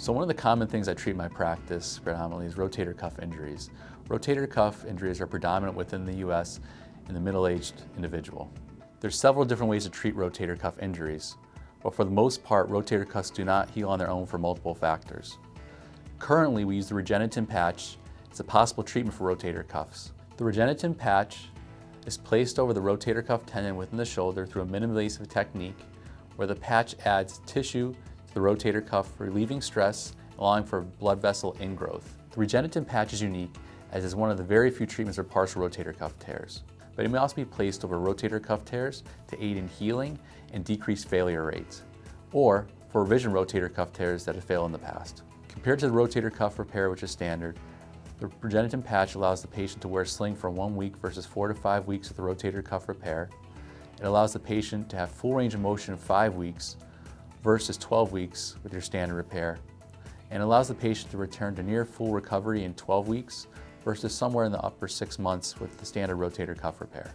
So one of the common things I treat in my practice predominantly is rotator cuff injuries. Rotator cuff injuries are predominant within the US in the middle-aged individual. There's several different ways to treat rotator cuff injuries, but for the most part, rotator cuffs do not heal on their own for multiple factors. Currently, we use the REGENETIN patch as a possible treatment for rotator cuffs. The REGENETIN patch is placed over the rotator cuff tendon within the shoulder through a minimally invasive technique where the patch adds tissue to the rotator cuff, relieving stress, allowing for blood vessel ingrowth. The REGENETIN patch is unique as it is one of the very few treatments for partial rotator cuff tears, but it may also be placed over rotator cuff tears to aid in healing and decrease failure rates, or for revision rotator cuff tears that have failed in the past. Compared to the rotator cuff repair, which is standard, the REGENETIN patch allows the patient to wear a sling for 1 week versus 4 to 5 weeks with the rotator cuff repair. It allows the patient to have full range of motion in 5 weeks versus 12 weeks with your standard repair, and allows the patient to return to near full recovery in 12 weeks versus somewhere in the upper 6 months with the standard rotator cuff repair.